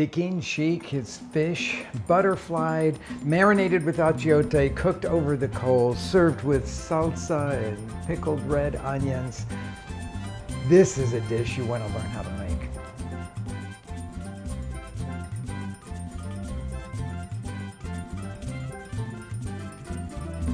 Tikin Xic is fish, butterflied, marinated with achiote, cooked over the coals, served with salsa and pickled red onions. This is a dish you want to learn how to make.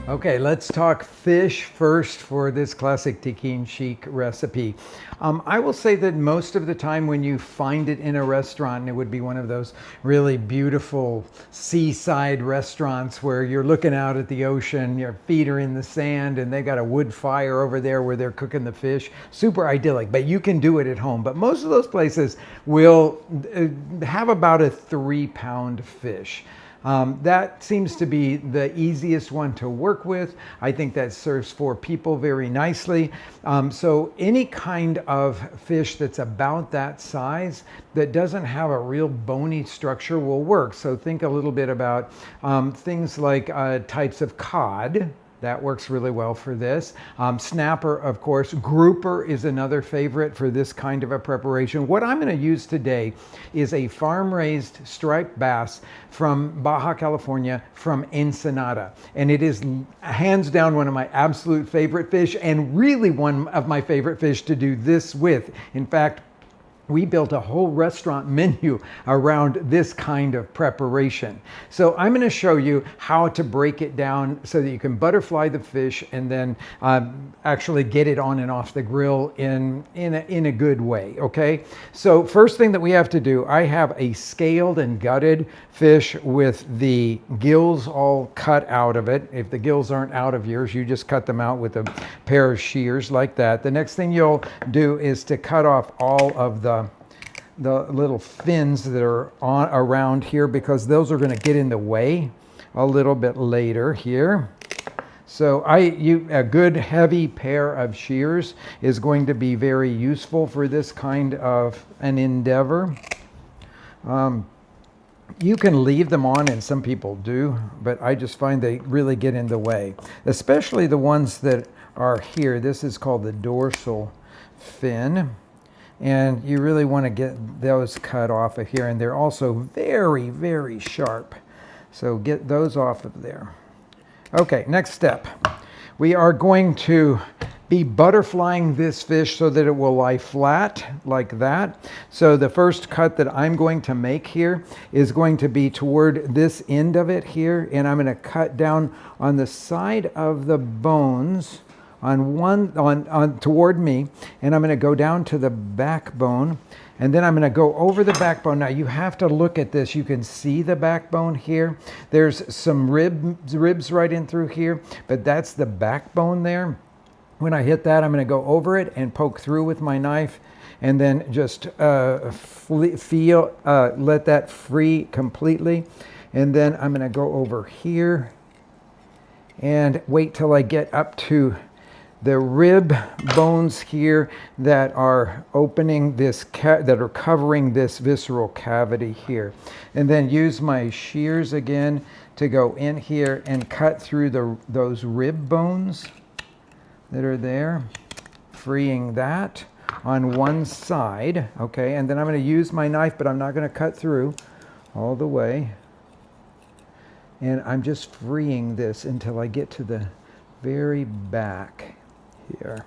Okay, let's talk fish first for this classic Tikin Xic recipe. I will say that most of the time when you find it in a restaurant, and it would be one of those really beautiful seaside restaurants where you're looking out at the ocean, your feet are in the sand, and they got a wood fire over there where they're cooking the fish. Super idyllic, but you can do it at home. But most of those places will have about a 3-pound fish. That seems to be the easiest one to work with. I think that serves 4 people very nicely. So any kind of fish that's about that size that doesn't have a real bony structure will work. So think a little bit about things like types of cod. That works really well for this. Snapper, of course. Grouper is another favorite for this kind of a preparation. What I'm going to use today is a farm-raised striped bass from Baja California, from Ensenada. And it is hands down one of my absolute favorite fish, and really one of my favorite fish to do this with. In fact, we built a whole restaurant menu around this kind of preparation. So I'm going to show you how to break it down so that you can butterfly the fish and then actually get it on and off the grill in a good way, okay? So first thing that we have to do, I have a scaled and gutted fish with the gills all cut out of it. If the gills aren't out of yours, you just cut them out with a pair of shears like that. The next thing you'll do is to cut off all of the little fins that are around here, because those are going to get in the way a little bit later here. So a good heavy pair of shears is going to be very useful for this kind of an endeavor. You can leave them on, and some people do, but I just find they really get in the way, especially the ones that are here. This is called the dorsal fin. And you really want to get those cut off of here. And they're also very, very sharp. So get those off of there. Okay, next step. We are going to be butterflying this fish so that it will lie flat like that. So the first cut that I'm going to make here is going to be toward this end of it here. And I'm going to cut down on the side of the bones on toward me, and I'm going to go down to the backbone, and then I'm going to go over the backbone. Now you have to look at this. You can see the backbone here. There's some ribs right in through here, but that's the backbone there. When I hit that, I'm going to go over it and poke through with my knife, and then just let that free completely. And then I'm going to go over here and wait till I get up to the rib bones here that are opening this, that are covering this visceral cavity here. And then use my shears again to go in here and cut through those rib bones that are there, freeing that on one side, okay? And then I'm going to use my knife, but I'm not going to cut through all the way. And I'm just freeing this until I get to the very back here.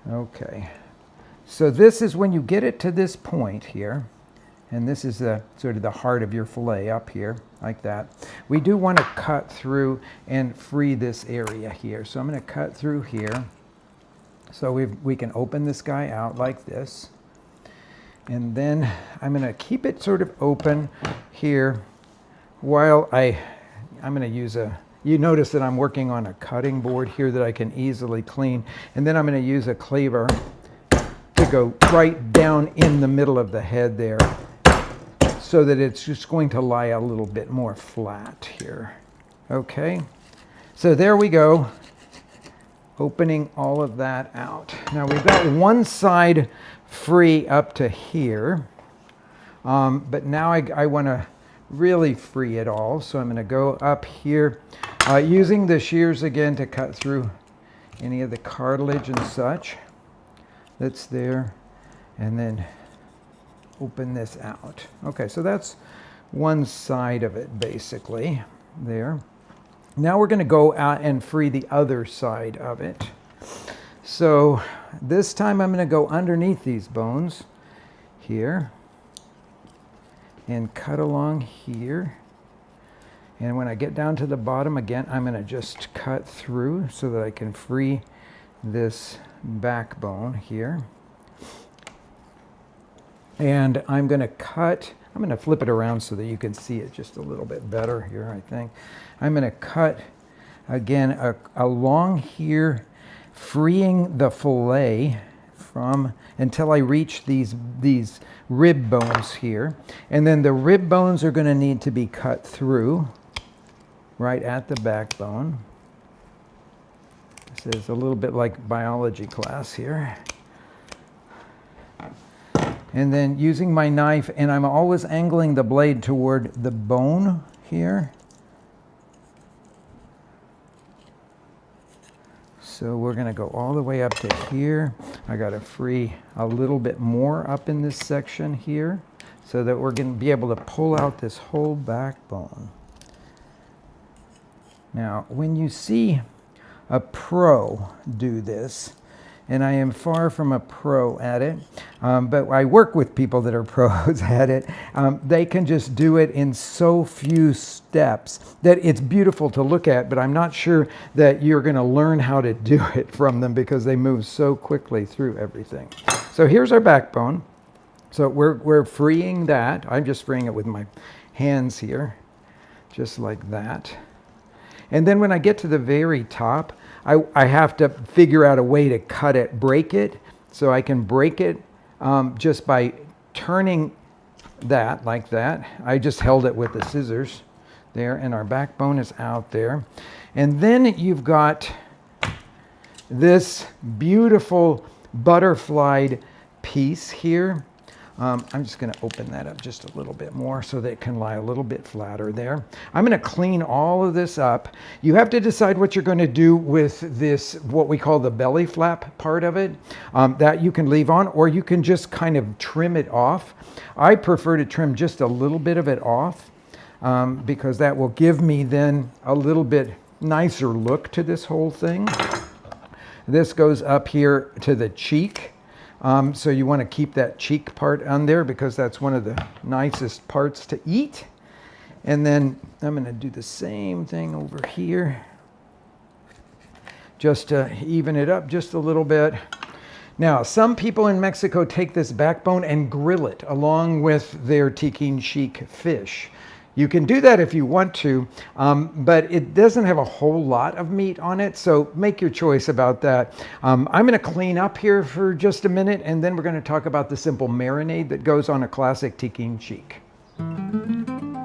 Okay, so this is when you get it to this point here, and this is the sort of the heart of your fillet up here like that. We do want to cut through and free this area here. So I'm going to cut through here so we can open this guy out like this, and then I'm going to keep it sort of open here while I'm going to use you notice that I'm working on a cutting board here that I can easily clean. And then I'm going to use a cleaver to go right down in the middle of the head there so that it's just going to lie a little bit more flat here. Okay, so there we go, opening all of that out. Now we've got one side free up to here, but now I want to really free it all. So I'm going to go up here using the shears again to cut through any of the cartilage and such that's there, and then open this out. Okay, so that's one side of it basically there. Now we're going to go out and free the other side of it. So this time I'm going to go underneath these bones here and cut along here. And when I get down to the bottom again, I'm going to just cut through so that I can free this backbone here. And I'm going to cut, I'm going to flip it around so that you can see it just a little bit better here, I think. I'm going to cut again along here, freeing the fillet from until I reach these rib bones here. And then the rib bones are going to need to be cut through right at the backbone. This is a little bit like biology class here. And then using my knife, and I'm always angling the blade toward the bone here. So we're going to go all the way up to here. I got to free a little bit more up in this section here so that we're going to be able to pull out this whole backbone. Now, when you see a pro do this, and I am far from a pro at it, but I work with people that are pros at it. They can just do it in so few steps that it's beautiful to look at, but I'm not sure that you're going to learn how to do it from them because they move so quickly through everything. So here's our backbone. So we're freeing that. I'm just freeing it with my hands here, just like that. And then when I get to the very top, I have to figure out a way to cut it, break it. So I can break it just by turning that like that. I just held it with the scissors there, and our backbone is out there. And then you've got this beautiful butterflied piece here. I'm just going to open that up just a little bit more so that it can lie a little bit flatter there. I'm going to clean all of this up. You have to decide what you're going to do with this, what we call the belly flap part of it. That you can leave on, or you can just kind of trim it off. I prefer to trim just a little bit of it off because that will give me then a little bit nicer look to this whole thing. This goes up here to the cheek. So you want to keep that cheek part on there because that's one of the nicest parts to eat. And then I'm going to do the same thing over here, just to even it up just a little bit. Now, some people in Mexico take this backbone and grill it along with their Tikin Xic fish. You can do that if you want to, but it doesn't have a whole lot of meat on it, so make your choice about that. I'm going to clean up here for just a minute, and then we're going to talk about the simple marinade that goes on a classic Tikin Xic.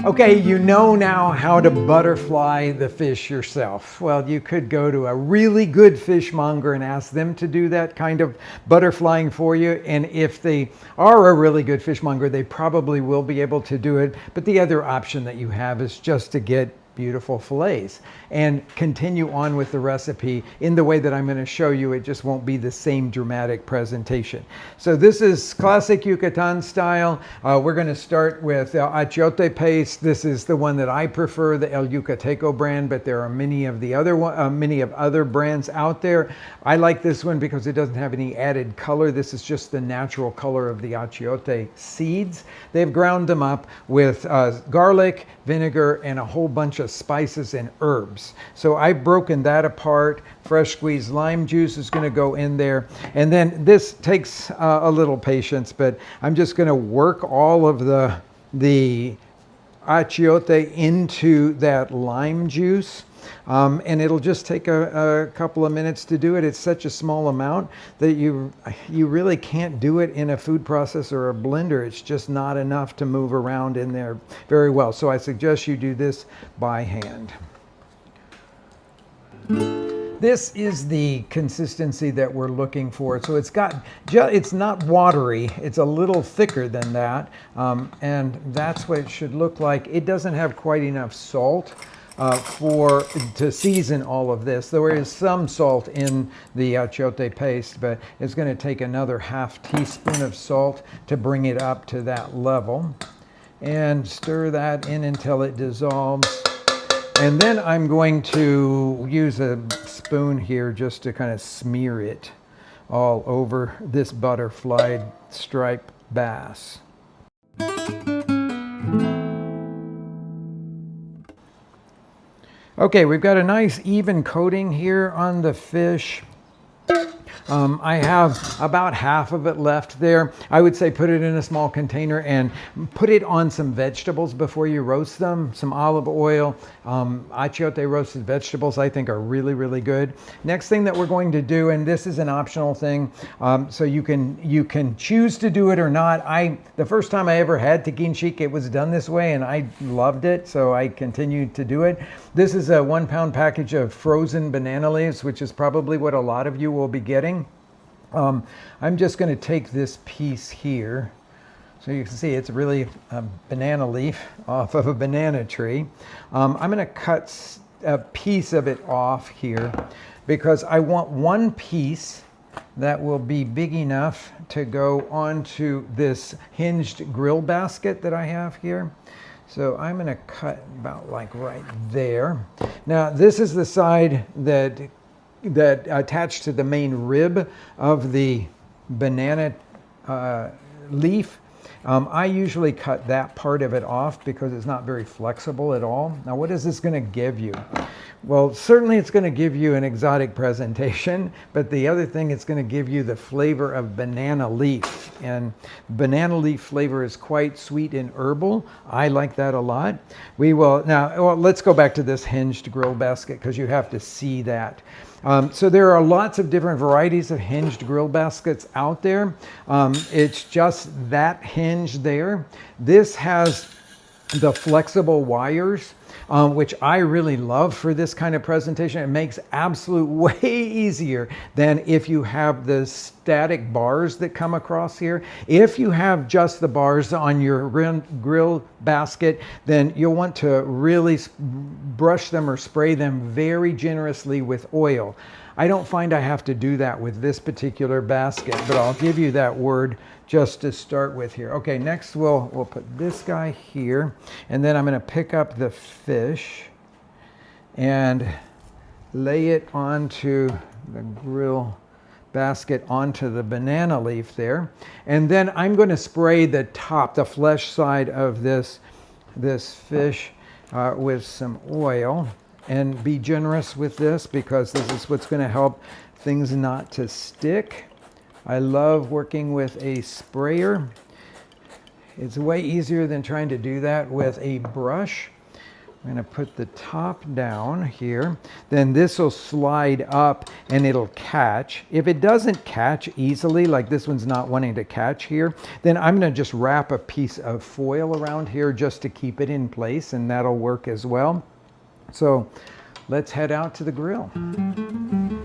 Okay, you know now how to butterfly the fish yourself. Well, you could go to a really good fishmonger and ask them to do that kind of butterflying for you. And if they are a really good fishmonger, they probably will be able to do it. But the other option that you have is just to get beautiful fillets and continue on with the recipe in the way that I'm going to show you. It just won't be the same dramatic presentation. So this is classic Yucatan style. We're going to start with achiote paste. This is the one that I prefer, the El Yucateco brand, but there are many of other brands out there. I like this one because it doesn't have any added color. This is just the natural color of the achiote seeds. They've ground them up with garlic, vinegar, and a whole bunch of spices and herbs. So I've broken that apart. Fresh squeezed lime juice is going to go in there. And then this takes a little patience, but I'm just going to work all of the achiote into that lime juice. And it'll just take a couple of minutes to do it. It's such a small amount that you really can't do it in a food processor or a blender. It's just not enough to move around in there very well. So I suggest you do this by hand. This is the consistency that we're looking for. So it's not watery. It's a little thicker than that. And that's what it should look like. It doesn't have quite enough salt. to season all of this. There is some salt in the achiote paste, but it's going to take another half teaspoon of salt to bring it up to that level. And stir that in until it dissolves. And then I'm going to use a spoon here just to kind of smear it all over this butterflied striped bass. Okay, we've got a nice even coating here on the fish. I have about half of it left there. I would say put it in a small container and put it on some vegetables before you roast them. Some olive oil. Achiote roasted vegetables I think are really, really good. Next thing that we're going to do, and this is an optional thing, so you can choose to do it or not. The first time I ever had Tikin Xic, it was done this way and I loved it, so I continued to do it. This is a 1 pound package of frozen banana leaves, which is probably what a lot of you will be getting. I'm just going to take this piece here. So you can see it's really a banana leaf off of a banana tree. I'm going to cut a piece of it off here because I want one piece that will be big enough to go onto this hinged grill basket that I have here. So I'm going to cut about like right there. Now this is the side that attached to the main rib of the banana leaf. I usually cut that part of it off because it's not very flexible at all. Now what is this going to give you? Well, certainly it's going to give you an exotic presentation, but the other thing, it's going to give you the flavor of banana leaf. And banana leaf flavor is quite sweet and herbal. I like that a lot. We will now, well, let's go back to this hinged grill basket because you have to see that. So there are lots of different varieties of hinged grill baskets out there. It's just that hinge there. This has the flexible wires, which I really love for this kind of presentation. It makes absolute way easier than if you have the static bars that come across here. If you have just the bars on your grill basket, then you'll want to really brush them or spray them very generously with oil. I don't find I have to do that with this particular basket, but I'll give you that word just to start with here. Okay, next we'll put this guy here, and then I'm going to pick up the fish and lay it onto the grill basket onto the banana leaf there. And then I'm going to spray the top, the flesh side of this fish with some oil. And be generous with this because this is what's going to help things not to stick. I love working with a sprayer. It's way easier than trying to do that with a brush. I'm going to put the top down here. Then this will slide up and it'll catch. If it doesn't catch easily, like this one's not wanting to catch here, then I'm going to just wrap a piece of foil around here just to keep it in place, and that'll work as well. So let's head out to the grill.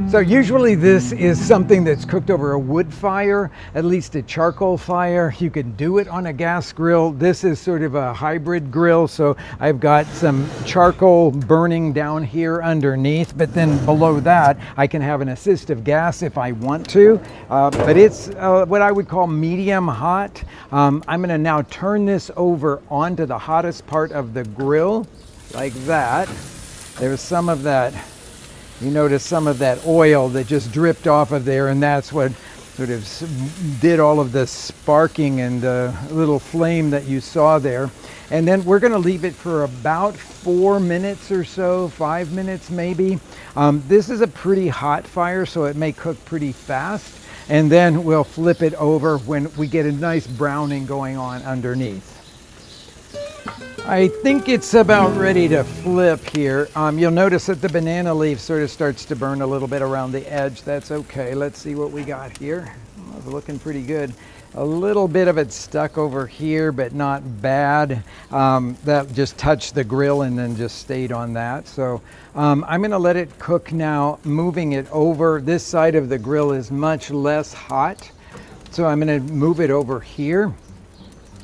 So usually this is something that's cooked over a wood fire, at least a charcoal fire. You can do it on a gas grill. This is sort of a hybrid grill, so I've got some charcoal burning down here underneath, but then below that I can have an assistive gas if I want to. But it's what I would call medium hot. I'm going to now turn this over onto the hottest part of the grill, like that. There's some of that, you notice some of that oil that just dripped off of there, and that's what sort of did all of the sparking and the little flame that you saw there. And then we're going to leave it for about 4 minutes or so, 5 minutes maybe. This is a pretty hot fire, so it may cook pretty fast. And then we'll flip it over when we get a nice browning going on underneath. I think it's about ready to flip here. You'll notice that the banana leaf sort of starts to burn a little bit around the edge. That's okay. Let's see what we got here. Oh, it's looking pretty good. A little bit of it stuck over here, but not bad. That just touched the grill and then just stayed on that. So I'm going to let it cook now, moving it over. This side of the grill is much less hot. So I'm going to move it over here.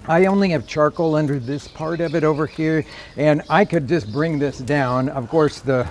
I only have charcoal under this part of it over here, and I could just bring this down. Of course, the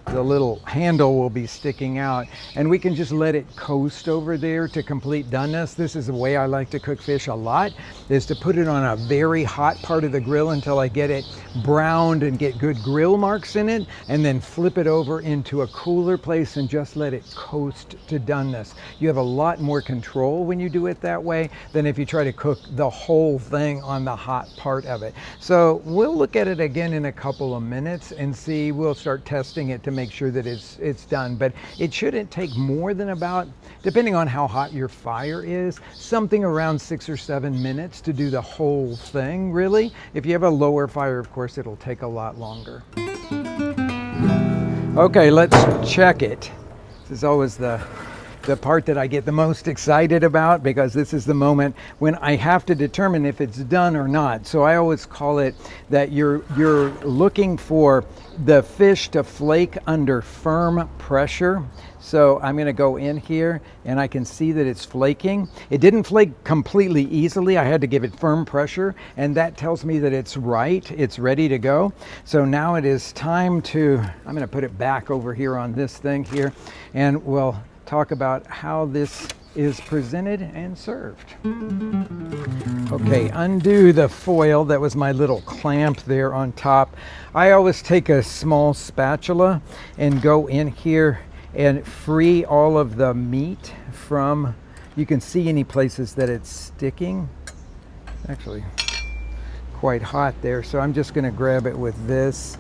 little handle will be sticking out, and we can just let it coast over there to complete doneness. This is the way I like to cook fish a lot, is to put it on a very hot part of the grill until I get it browned and get good grill marks in it, and then flip it over into a cooler place and just let it coast to doneness. You have a lot more control when you do it that way than if you try to cook the whole thing on the hot part of it. So we'll look at it again in a couple of minutes and see. We'll start testing it to make sure that it's done, but it shouldn't take more than about, depending on how hot your fire is, something around 6 or 7 minutes to do the whole thing, really. If you have a lower fire, of course, it'll take a lot longer. Okay, let's check it. This is always the part that I get the most excited about, because this is the moment when I have to determine if it's done or not. So I always call it that you're looking for the fish to flake under firm pressure. So I'm going to go in here and I can see that it's flaking. It didn't flake completely easily. I had to give it firm pressure, and that tells me that it's right. It's ready to go. So now it is time to, I'm going to put it back over here on this thing here, and we'll talk about how this is presented and served. Okay, undo the foil. That was my little clamp there on top. I always take a small spatula and go in here and free all of the meat from, you can see any places that it's sticking. Actually quite hot there, so I'm just going to grab it with this,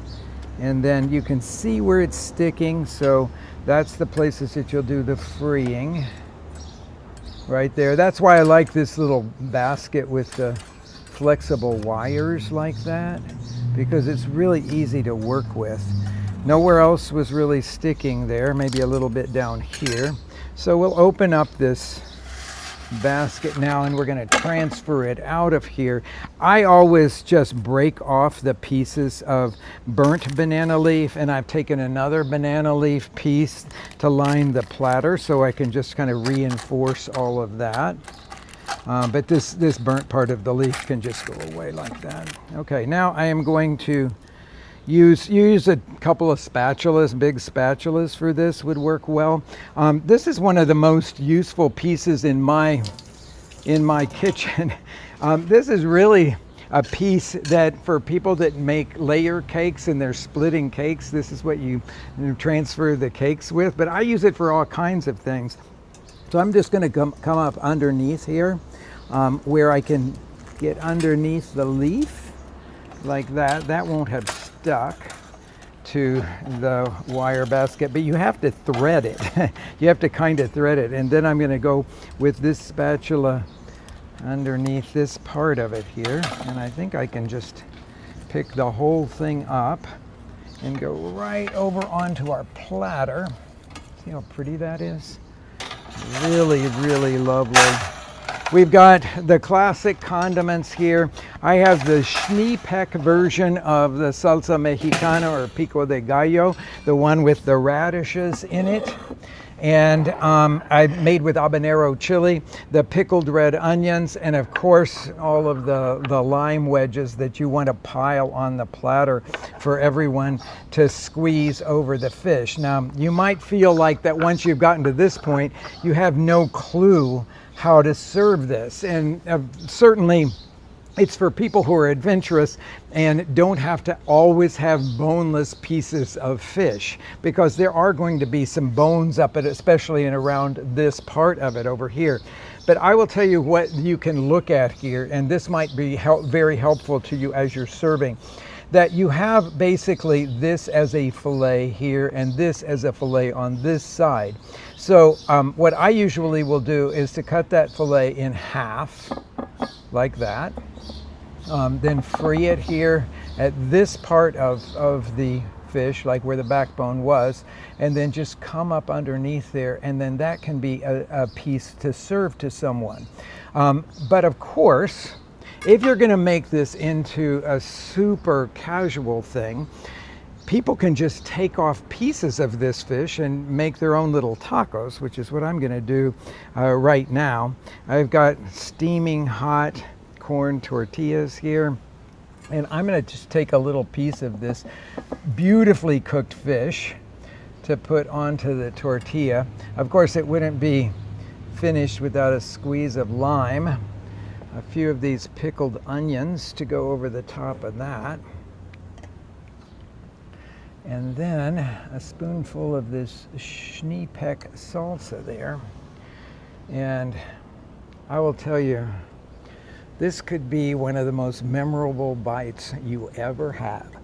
and then you can see where it's sticking. So that's the places that you'll do the freeing right there. That's why I like this little basket with the flexible wires like that, because it's really easy to work with. Nowhere else was really sticking there, maybe a little bit down here. So we'll open up this basket now, and we're going to transfer it out of here. I always just break off the pieces of burnt banana leaf, and I've taken another banana leaf piece to line the platter, so I can just kind of reinforce all of that. But this burnt part of the leaf can just go away like that. Okay, now I am going to use a couple of spatulas. Big spatulas for this would work well. This is one of the most useful pieces in my kitchen. This is really a piece that for people that make layer cakes and they're splitting cakes, this is what you transfer the cakes with. But I use it for all kinds of things. So I'm just going to come up underneath here, where I can get underneath the leaf like that. That won't have stuck to the wire basket, but you have to thread it. You have to kind of thread it. And then I'm going to go with this spatula underneath this part of it here, and I think I can just pick the whole thing up and go right over onto our platter. See how pretty that is? Really, really lovely. We've got the classic condiments here. I have the Schneepeck version of the salsa mexicana, or pico de gallo, the one with the radishes in it. And I made with habanero chili, the pickled red onions, and of course all of the lime wedges that you want to pile on the platter for everyone to squeeze over the fish. Now, you might feel like that once you've gotten to this point, you have no clue how to serve this. And certainly it's for people who are adventurous and don't have to always have boneless pieces of fish, because there are going to be some bones up it, especially in around this part of it over here. But I will tell you what you can look at here, and this might be very helpful to you as you're serving, that you have basically this as a fillet here and this as a fillet on this side. So what I usually will do is to cut that fillet in half like that, then free it here at this part of the fish, like where the backbone was, and then just come up underneath there, and then that can be a piece to serve to someone. But of course, if you're going to make this into a super casual thing, people can just take off pieces of this fish and make their own little tacos, which is what I'm going to do right now. I've got steaming hot corn tortillas here. And I'm going to just take a little piece of this beautifully cooked fish to put onto the tortilla. Of course, it wouldn't be finished without a squeeze of lime. A few of these pickled onions to go over the top of that. And then a spoonful of this Schneepeck salsa there. And I will tell you, this could be one of the most memorable bites you ever have.